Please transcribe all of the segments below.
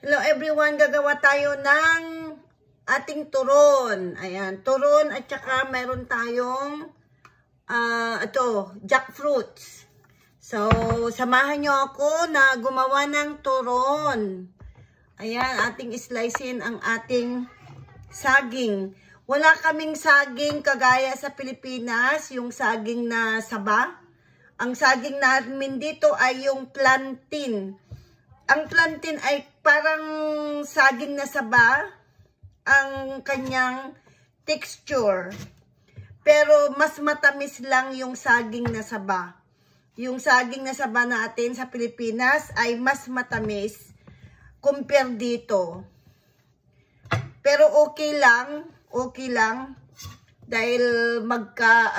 Hello everyone, gagawa tayo ng ating turon. Ayan, turon at saka mayroon tayong jackfruits. So, samahan nyo ako na gumawa ng turon. Ayan, ating slicein ang ating saging. Wala kaming saging kagaya sa Pilipinas, yung saging na saba. Ang saging namin dito ay yung plantain. Ang plantain ay parang saging na saba ang kanyang texture. Pero mas matamis lang yung saging na saba. Yung saging na saba natin sa Pilipinas ay mas matamis compare dito. Pero okay lang dahil magka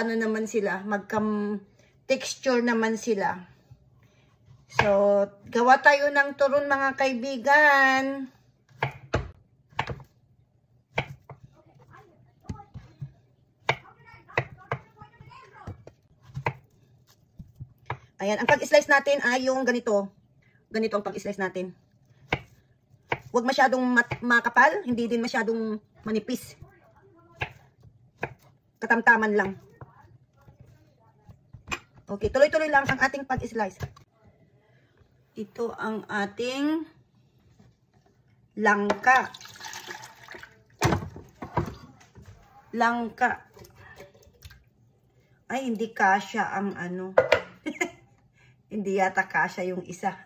texture naman sila. So, gawa tayo ng turon mga kaibigan. Ayan, ang pag-slice natin ay yung ganito. Ganito ang pag-slice natin. Huwag masyadong makapal, hindi din masyadong manipis. Katamtaman lang. Okay, tuloy-tuloy lang ang ating pag-slice. Ito ang ating langka. Langka. Ay, hindi kasya ang ano. Hindi yata kasya yung isa.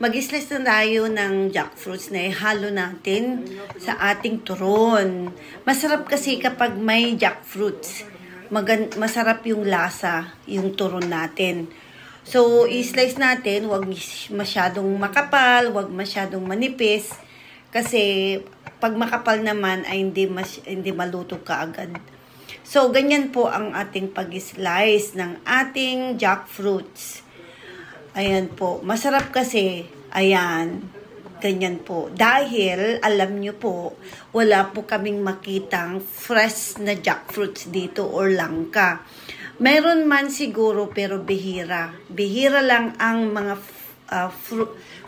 Mag-slice na tayo ng jackfruits na ihalo natin sa ating turon. Masarap kasi kapag may jackfruits. Masarap yung lasa, yung turon natin. So, i-slice natin, huwag masyadong makapal, huwag masyadong manipis. Kasi, pag makapal naman ay hindi maluto kaagad. So, ganyan po ang ating pag-slice ng ating jackfruits. Ayan po. Masarap kasi. Ayan. Ganyan po. Dahil, alam nyo po, wala po kaming makitang fresh na jackfruits dito or langka. Meron man siguro pero bihira. Bihira lang ang mga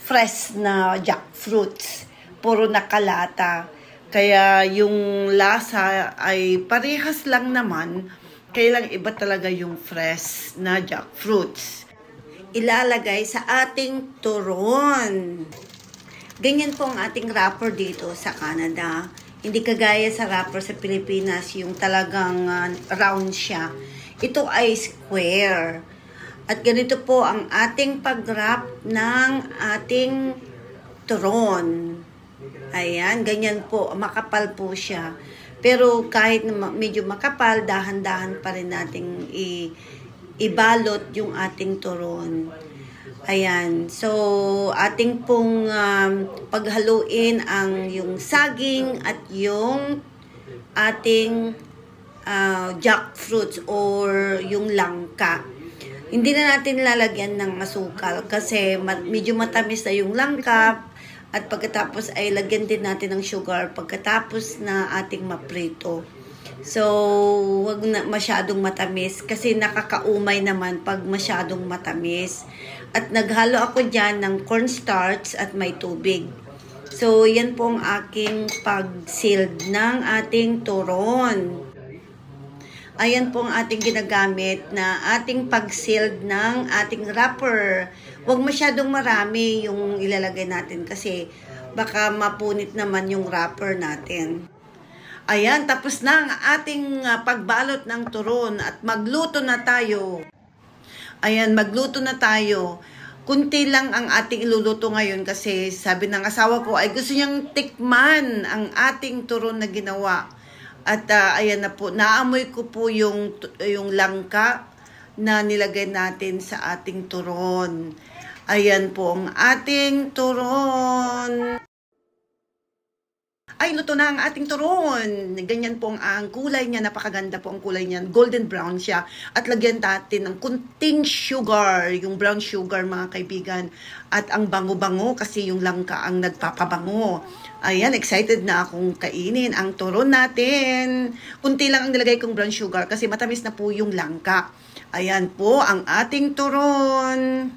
fresh na jackfruits. Puro nakalata. Kaya yung lasa ay parehas lang naman. Kaya lang iba talaga yung fresh na jackfruits. Ilalagay sa ating turon. Ganyan po ang ating wrapper dito sa Canada. Hindi kagaya sa wrapper sa Pilipinas, yung talagang round siya. Ito ay square. At ganito po ang ating pag-wrap ng ating turon. Ayan, ganyan po. Makapal po siya. Pero kahit medyo makapal, dahan-dahan pa rin nating ibalot yung ating turon. Ayan. So, ating pong paghaluin ang yung saging at yung ating jackfruits or yung langka. Hindi na natin lalagyan ng asukal kasi medyo matamis na yung langka at pagkatapos ay lagyan din natin ng sugar pagkatapos na ating maprito. So, wag na masyadong matamis kasi nakakaumay naman pag masyadong matamis. At naghalo ako dyan ng cornstarch at may tubig. So, yan po ang aking pag-sealed ng ating turon. Ayan po ang ating ginagamit na ating pag-sealed ng ating wrapper. Huwag masyadong marami yung ilalagay natin kasi baka mapunit naman yung wrapper natin. Ayan, tapos na ang ating pagbalot ng turon at magluto na tayo. Ayan, magluto na tayo. Kunti lang ang ating iluluto ngayon kasi sabi ng asawa ko ay gusto niyang tikman ang ating turon na ginawa. At ayan na po, naamoy ko po yung langka na nilagay natin sa ating turon. Ayan po ang ating turon. Ay, luto na ang ating turon. Ganyan po ang kulay niya. Napakaganda po ang kulay niya. Golden brown siya. At lagyan natin ng kunting sugar. Yung brown sugar, mga kaibigan. At ang bango-bango kasi yung langka ang nagpapabango. Ayan, excited na akong kainin ang turon natin. Kunti lang ang nilagay kong brown sugar kasi matamis na po yung langka. Ayan po ang ating turon.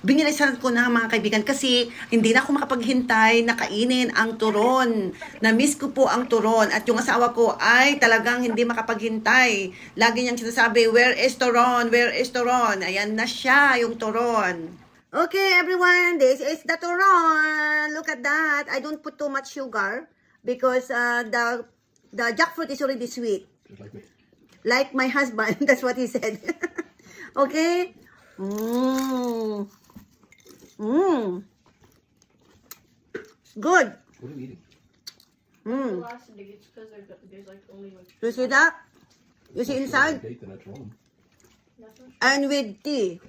Binilisan ko na mga kaibigan kasi hindi na ako makapaghintay na kainin ang turon. Na-miss ko po ang turon at yung asawa ko ay talagang hindi makapaghintay. Lagi niyang sinasabi, where is turon? Where is turon? Ayan na siya, yung turon. Okay, everyone, this is the turon. Look at that. I don't put too much sugar because the jackfruit is already sweet. Like me. Like my husband, that's what he said. Okay? Mmm. Mmm. Good. What are you eating? Mmm. It's because there's like only like You see that? You see inside? Date the next one. And with tea.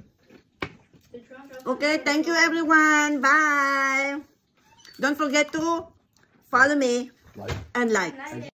Okay, thank you everyone. Bye. Don't forget to follow me Like. and like.